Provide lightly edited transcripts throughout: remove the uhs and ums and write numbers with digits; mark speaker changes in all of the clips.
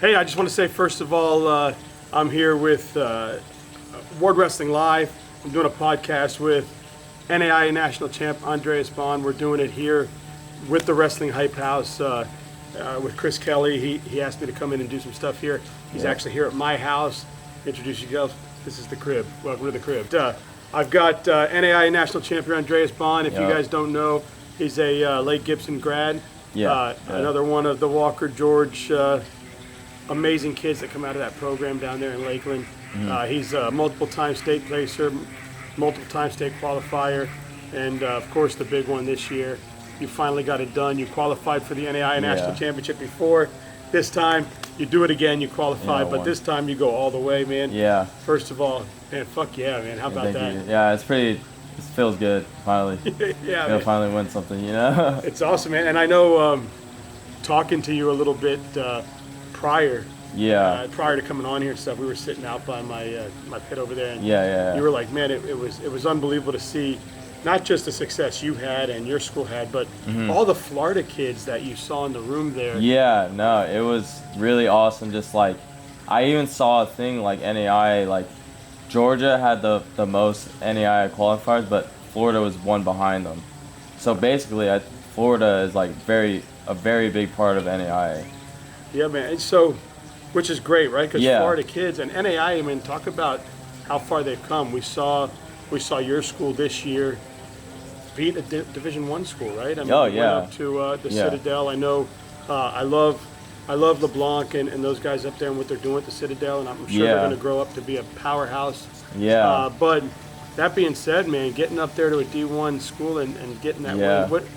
Speaker 1: Hey, I just want to say, first of all, I'm here with Ward Wrestling Live. I'm doing a podcast with NAIA National Champ Andreus. We're doing it here with the Wrestling Hype House with Chris Kelly. He asked me to come in and do some stuff here. He's actually here at my house. Introduce yourself. This is the crib. Welcome to the crib. I've got NAIA National Champion Andreus. If you guys don't know, he's a late Gibson grad. Another one of the Walker George amazing kids that come out of that program down there in Lakeland. He's a multiple-time state placer, multiple-time state qualifier, and of course the big one this year. You finally got it done. You qualified for the NAIA National Championship before. This time you do it again. You qualified, but this time you go all the way, man.
Speaker 2: Yeah.
Speaker 1: First of all, man, fuck yeah, man. How about that?
Speaker 2: You. Yeah, it feels good, finally.
Speaker 1: Yeah,
Speaker 2: finally win something, you know?
Speaker 1: It's awesome, man. And I know talking to you a little bit prior to coming on here and stuff, we were sitting out by my pit over there, and you were like, man, it was unbelievable to see not just the success you had and your school had, but all the Florida kids that you saw in the room there.
Speaker 2: Yeah, no, it was really awesome. Just like, I even saw a thing like NAIA, like Georgia had the most NAIA qualifiers, but Florida was one behind them. So basically, Florida is like a very big part of NAIA.
Speaker 1: Yeah, man. And so, which is great, right? Because Florida kids and NAIA, I mean, talk about how far they've come. We saw your school this year beat a Division I school, right? I mean, went up to the Citadel. I know. I love LeBlanc and those guys up there and what they're doing at the Citadel, and I'm sure they're going to grow up to be a powerhouse.
Speaker 2: Yeah.
Speaker 1: But that being said, man, getting up there to a D1 school and getting that win,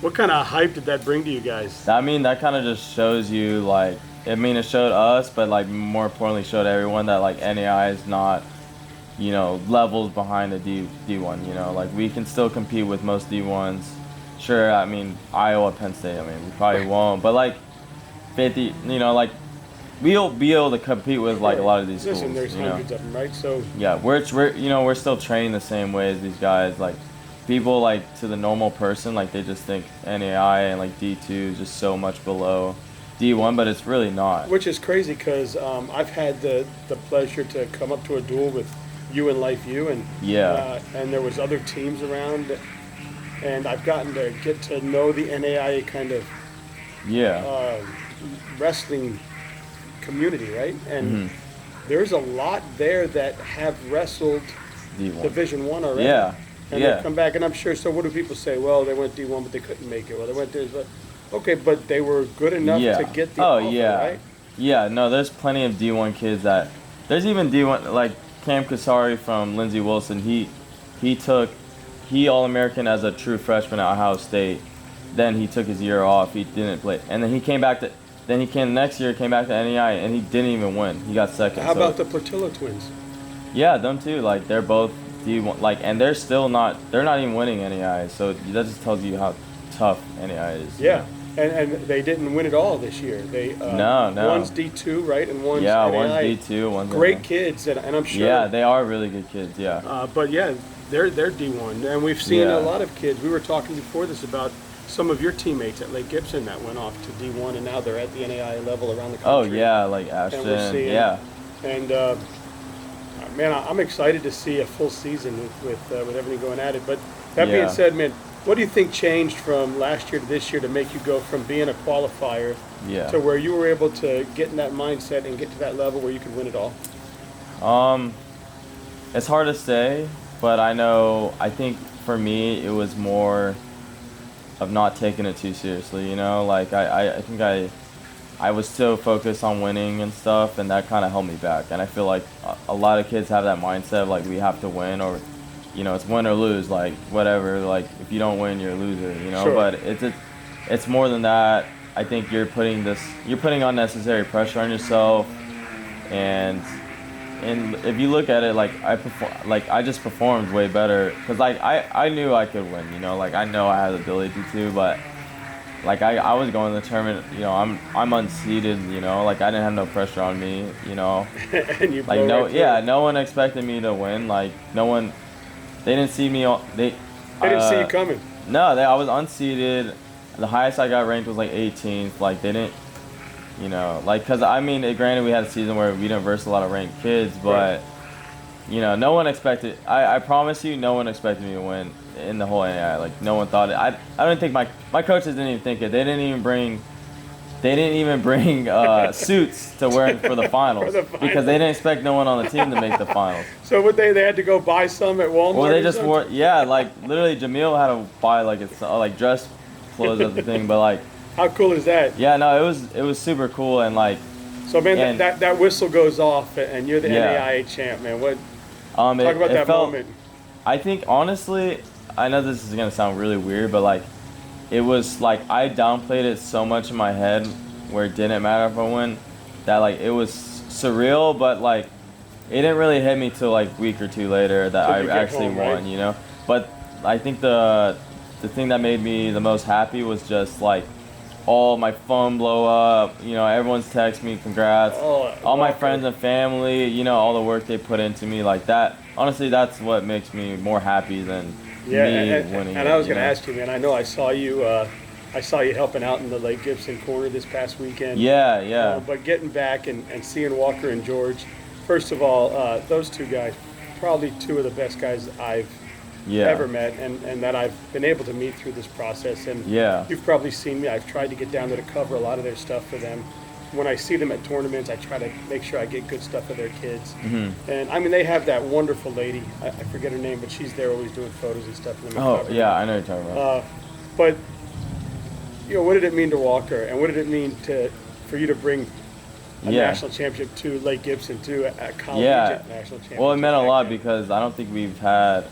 Speaker 1: what kind of hype did that bring to you guys?
Speaker 2: I mean, that kind of just shows you, like, it showed us, but, like, more importantly, showed everyone that, like, NAI is not, you know, levels behind a D1, you know. Like, we can still compete with most D1s. Sure, I mean, Iowa, Penn State, I mean, we probably won't. But, like, 50, you know, like, we'll be able to compete with, like, a lot of these schools.
Speaker 1: Listen, there's hundreds of them, right? So
Speaker 2: yeah, we're still training the same way as these guys. Like, people, like, to the normal person, like, they just think NAI and, like, D2 is just so much below D1, but it's really not.
Speaker 1: Which is crazy because I've had the pleasure to come up to a duel with you and Life U, and and there was other teams around, and I've gotten to get to know the NAIA kind of wrestling community, right? And there's a lot there that have wrestled
Speaker 2: D1.
Speaker 1: Division I already.
Speaker 2: Yeah.
Speaker 1: And they come back, and I'm sure, so what do people say? Well, they went D1, but they couldn't make it. Well, they went this, but okay, but they were good enough to get the offer, right?
Speaker 2: Yeah, no, there's plenty of D1 kids that, there's even D1, like Cam Kasari from Lindsey Wilson, he All-American as a true freshman at Ohio State. Then he took his year off, he didn't play. And then the next year, came back to NEI, and he didn't even win. He got second.
Speaker 1: How about the Portillo twins?
Speaker 2: Yeah, them too. Like, they're both D1, like, and they're not even winning NEI. So that just tells you how tough NEI is.
Speaker 1: Yeah, and they didn't win it all this year. They
Speaker 2: no.
Speaker 1: One's D2, right, and one's NAI.
Speaker 2: One's D2, one's
Speaker 1: great kids, and I'm sure.
Speaker 2: Yeah, they are really good kids. Yeah.
Speaker 1: But yeah, they're D1, and we've seen a lot of kids. We were talking before this about some of your teammates at Lake Gibson that went off to D1, and now they're at the NAIA level around the country.
Speaker 2: Oh yeah, like Ashton.
Speaker 1: And we're seeing, and man, I'm excited to see a full season with everything going at it. But that being said, man, what do you think changed from last year to this year to make you go from being a qualifier to where you were able to get in that mindset and get to that level where you could win it all?
Speaker 2: It's hard to say, but I think for me it was more of not taking it too seriously, you know? Like, I think I was so focused on winning and stuff, and that kind of held me back. And I feel like a lot of kids have that mindset of, like, we have to win, or, you know, it's win or lose, like, whatever. Like, if you don't win, you're a loser, you know?
Speaker 1: Sure.
Speaker 2: But it's more than that. I think you're putting unnecessary pressure on yourself, and if you look at it, like, I just performed way better, because, like, I knew I could win, you know? Like, I know I had the ability to, but, like, I was going to the tournament, you know, I'm unseeded, you know, like, I didn't have no pressure on me, you know.
Speaker 1: And you
Speaker 2: like, no one expected me to win. Like, they didn't see me. They
Speaker 1: didn't see you coming.
Speaker 2: No, I was unseeded. The highest I got ranked was like 18th. Like, they didn't. You know, like, cause I mean, granted, we had a season where we didn't verse a lot of ranked kids, but you know, no one expected. I promise you, no one expected me to win in the whole NAIA. Like, no one thought it. I don't think my coaches didn't even think it. They didn't even bring suits to wear for the finals because they didn't expect no one on the team to make the finals.
Speaker 1: So what they had to go buy some at Walmart?
Speaker 2: Well, they just wore, yeah, like literally Jamil had to buy like it's like dress clothes as the thing, but like.
Speaker 1: How cool is that?
Speaker 2: Yeah, no, it was super cool and like.
Speaker 1: So man, that whistle goes off and you're the NAIA champ, man. What? Talk about that moment.
Speaker 2: I think honestly, I know this is gonna sound really weird, but like, it was like I downplayed it so much in my head where it didn't matter if I win, that like it was surreal, but like it didn't really hit me till like a week or two later that I actually won, right? You know. But I think the thing that made me the most happy was just like all my phone blow up, you know, everyone's texting me congrats, all my friends and family, you know, all the work they put into me, like that. Honestly, that's what makes me more happy than me winning.
Speaker 1: And I was going to ask you, man, I know I saw you helping out in the Lake Gibson corner this past weekend.
Speaker 2: Yeah.
Speaker 1: But getting back and seeing Walker and George, first of all, those two guys, probably two of the best guys I've ever met and that I've been able to meet through this process. And you've probably seen me. I've tried to get down there to cover a lot of their stuff for them. When I see them at tournaments, I try to make sure I get good stuff for their kids. Mm-hmm. And I mean, they have that wonderful lady. I forget her name, but she's there always doing photos and stuff. For them
Speaker 2: I know you're talking about.
Speaker 1: But you know, what did it mean to Walker, and what did it mean for you to bring a national championship to Lake Gibson, to a collegiate national championship?
Speaker 2: Well, it meant a lot because I don't think we've had.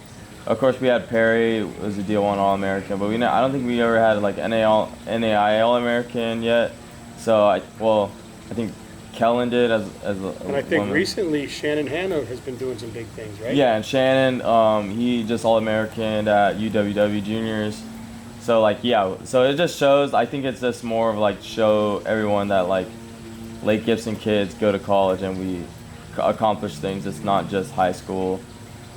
Speaker 2: Of course, we had Perry was a D1 All-American, but I don't think we ever had like NAIA All-American yet. So I think Kellen did as a
Speaker 1: and I think recently Shannon Hanna has been doing some big things, right?
Speaker 2: Yeah, and Shannon, he just All-American at UWW Juniors. So like so it just shows. I think it's just more of like show everyone that like Lake Gibson kids go to college and we accomplish things. It's not just high school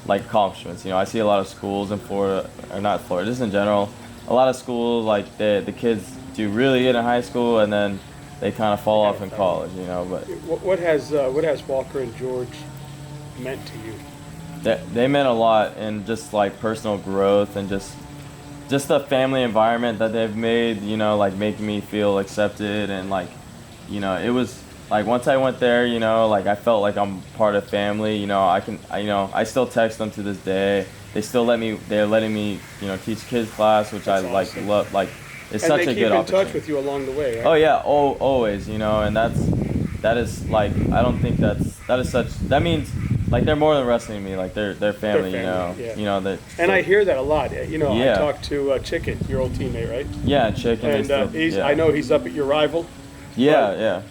Speaker 2: like accomplishments. You know, I see a lot of schools in Florida, or not Florida, just in general, a lot of schools like the kids do really good in high school and then they kind of fall off in college. You know, but
Speaker 1: what has Walker and George meant to you?
Speaker 2: They meant a lot in just like personal growth and just the family environment that they've made. You know, like making me feel accepted and like, you know, it was. Like once I went there, you know, like I felt like I'm part of family. You know, I still text them to this day. They're letting me, you know, teach kids class, which I like love. Like it's such a good opportunity. And they keep in touch
Speaker 1: with you along the way, right?
Speaker 2: Oh yeah, always, you know, and that is like I don't think that means like they're more than wrestling me. Like they're family, you know.
Speaker 1: Yeah.
Speaker 2: You know that.
Speaker 1: And I hear that a lot. You know, I talked to Chicken, your old teammate, right?
Speaker 2: Yeah, Chicken.
Speaker 1: And I know he's up at your rival.
Speaker 2: Yeah.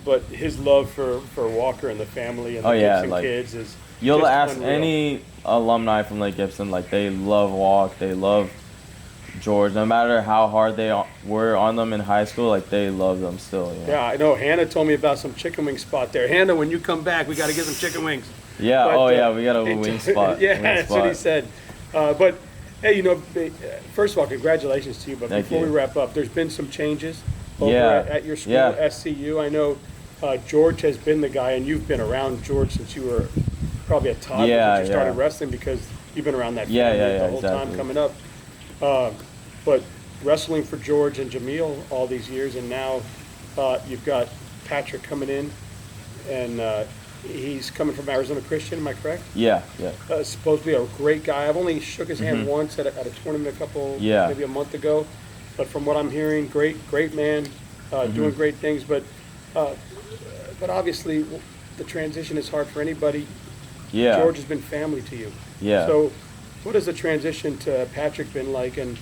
Speaker 1: But his love for Walker and the family and the Gibson kids is
Speaker 2: you'll
Speaker 1: just
Speaker 2: ask
Speaker 1: unreal.
Speaker 2: Any alumni from Lake Gibson, like they love Walk, they love George. No matter how hard they were on them in high school, like they love them still. You know?
Speaker 1: Yeah, I know. Hannah told me about some chicken wing spot there. Hannah, when you come back, we got to get some chicken wings.
Speaker 2: Yeah. But, we got a wing spot.
Speaker 1: That's what he said. But hey, you know, first of all, congratulations to you. But before we wrap up, there's been some changes over at your school, SCU. I know George has been the guy, and you've been around George since you were probably a toddler when you started wrestling because you've been around that family the whole time coming up. But wrestling for George and Jamil all these years, and now you've got Patrick coming in, and he's coming from Arizona Christian, am I correct?
Speaker 2: Yeah.
Speaker 1: Supposed to be a great guy. I've only shook his hand once at a tournament maybe a month ago. But from what I'm hearing, great man, doing great things. But obviously, the transition is hard for anybody.
Speaker 2: Yeah.
Speaker 1: George has been family to you.
Speaker 2: Yeah.
Speaker 1: So, what has the transition to Patrick been like, and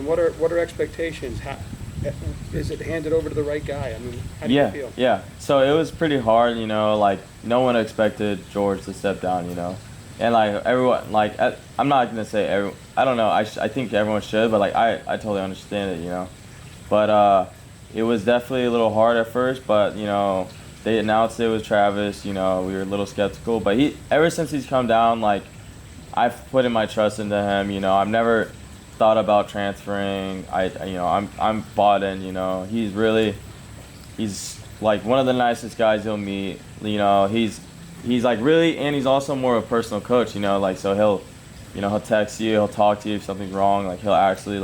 Speaker 1: what are expectations? How, is it handed over to the right guy? I mean, how do you feel?
Speaker 2: Yeah. So it was pretty hard, you know. Like no one expected George to step down, you know. And like everyone, like I'm not gonna say everyone. I don't know. I think everyone should, but like I totally understand it, you know. But it was definitely a little hard at first, but you know they announced it was Travis. You know, we were a little skeptical, but ever since he's come down, like I've put in my trust into him. You know, I've never thought about transferring. I'm bought in. You know, he's like one of the nicest guys you'll meet. You know, he's like really, and he's also more of a personal coach. You know, like so he'll text you, he'll talk to you if something's wrong. Like he'll actually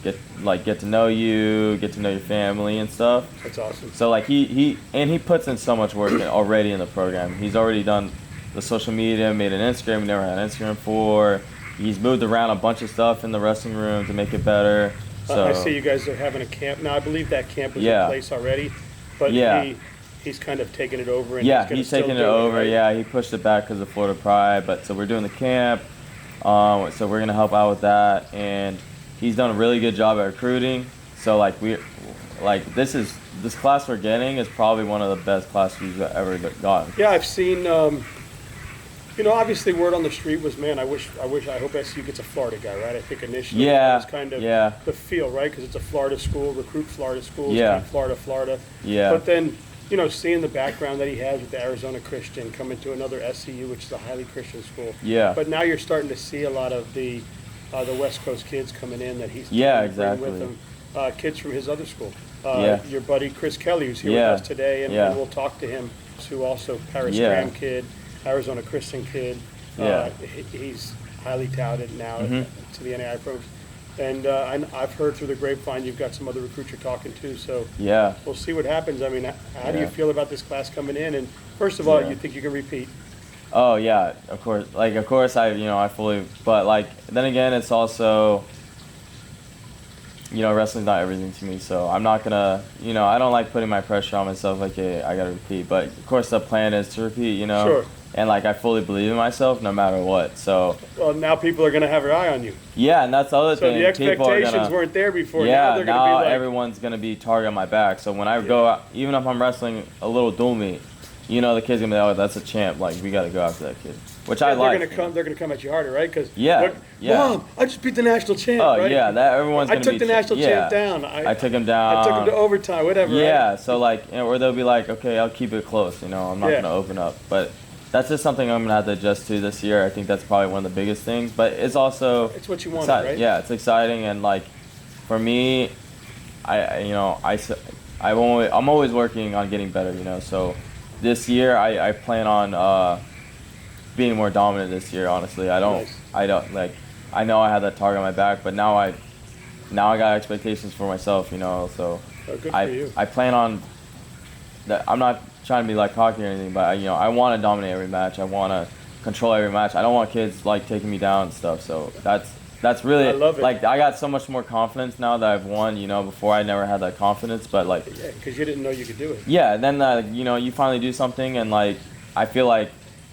Speaker 2: get to know you, get to know your family and stuff.
Speaker 1: That's awesome.
Speaker 2: So like he puts in so much work already in the program. He's already done the social media, made an Instagram we never had an Instagram for. He's moved around a bunch of stuff in the wrestling room to make it better. So
Speaker 1: I see you guys are having a camp now. I believe that camp was
Speaker 2: Yeah.
Speaker 1: in place already, but
Speaker 2: Yeah.
Speaker 1: he's kind of taken it over. And
Speaker 2: yeah,
Speaker 1: he's
Speaker 2: he's
Speaker 1: still
Speaker 2: taking it
Speaker 1: do
Speaker 2: over.
Speaker 1: right?
Speaker 2: Yeah, he pushed it back because of Florida Pride. But so we're doing the camp. So we're gonna help out with that, and he's done a really good job at recruiting. So like this class we're getting is probably one of the best classes we've ever gotten.
Speaker 1: Yeah, I've seen. Obviously, word on the street was, man, I hope SU gets a Florida guy, right? I think initially that was kind of the feel, right? Because it's a Florida school, recruit Florida schools, keep Florida.
Speaker 2: Yeah.
Speaker 1: But then, seeing the background that he has with the Arizona Christian, coming to another SCU, which is a highly Christian school.
Speaker 2: Yeah.
Speaker 1: But now you're starting to see a lot of the West Coast kids coming in that he's
Speaker 2: exactly
Speaker 1: with him. Kids from his other school.
Speaker 2: Yeah.
Speaker 1: Your buddy Chris Kelly, who's here with us today, and we'll talk to him. Who also Paris Graham kid. Arizona Christian kid. He's highly touted now to the NAIA programs. And I've heard through the grapevine you've got some other recruits you're talking to. So we'll see what happens. I mean, how do you feel about this class coming in? And first of all, you think you can repeat?
Speaker 2: Oh yeah, of course. Like of course I fully. But like then again, it's also wrestling's not everything to me. So I'm not gonna I don't like putting my pressure on myself. Like hey, I gotta repeat. But of course the plan is to repeat.
Speaker 1: Sure.
Speaker 2: And like I fully believe in myself no matter what. So
Speaker 1: well, now people are gonna have their eye on you.
Speaker 2: Yeah, and that's the other thing.
Speaker 1: So the expectations weren't there before.
Speaker 2: Yeah,
Speaker 1: now they're gonna be like,
Speaker 2: everyone's gonna be target on my back. So when I go out, even if I'm wrestling a little dual meet, the kid's gonna be like, oh, that's a champ. Like we gotta go after that kid, which I like.
Speaker 1: They're gonna come at you harder, right? Because Mom, I just beat the national champ.
Speaker 2: Oh
Speaker 1: right?
Speaker 2: yeah, that everyone's gonna
Speaker 1: I took the national champ down.
Speaker 2: I took him down.
Speaker 1: I took him to overtime, whatever.
Speaker 2: Yeah,
Speaker 1: right?
Speaker 2: so like, or they'll be like, okay, I'll keep it close. I'm not gonna open up, but. That's just something I'm gonna have to adjust to this year. I think that's probably one of the biggest things, but it's also
Speaker 1: it's what you want, right?
Speaker 2: Yeah, it's exciting, and like for me, I'm always working on getting better. So this year I plan on being more dominant this year. Honestly, I know I had that target on my back, but now I got expectations for myself. So
Speaker 1: good for you.
Speaker 2: I plan on that. I'm not trying to be like cocky or anything, but I want to dominate every match. I want to control every match. I don't want kids like taking me down and stuff. So that's really
Speaker 1: I love it.
Speaker 2: Like I got so much more confidence now that I've won. Before I never had that confidence, but like
Speaker 1: because you didn't know you could do it.
Speaker 2: Yeah, and then you finally do something, and like I feel like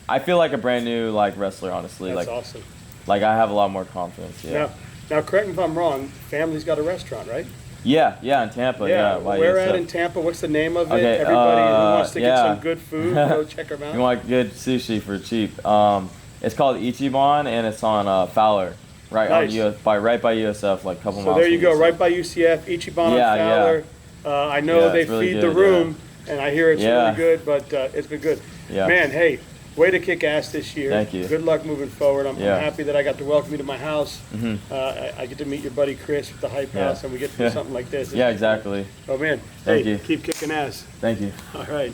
Speaker 2: a brand new like wrestler. Honestly,
Speaker 1: that's
Speaker 2: like
Speaker 1: awesome.
Speaker 2: Like I have a lot more confidence. Yeah.
Speaker 1: Now correct me if I'm wrong. Family's got a restaurant, right?
Speaker 2: Yeah, in Tampa. Yeah,
Speaker 1: where at in Tampa? What's the name of it? Okay, everybody who wants to get some good food, go check them out.
Speaker 2: You want good sushi for cheap? It's called Ichiban, and it's on Fowler, right by USF, like a couple miles.
Speaker 1: So there you go, right by UCF, Ichiban on Fowler. I know they
Speaker 2: really
Speaker 1: feed
Speaker 2: good,
Speaker 1: the room, and I hear it's really good, but it's been good.
Speaker 2: Yeah.
Speaker 1: Man, hey. Way to kick ass this year.
Speaker 2: Thank you.
Speaker 1: Good luck moving forward. I'm happy that I got to welcome you to my house. I get to meet your buddy Chris with the Hype House, and we get to do something like this.
Speaker 2: Yeah, exactly.
Speaker 1: Oh, man.
Speaker 2: Thank you.
Speaker 1: Keep kicking ass.
Speaker 2: Thank you.
Speaker 1: All right.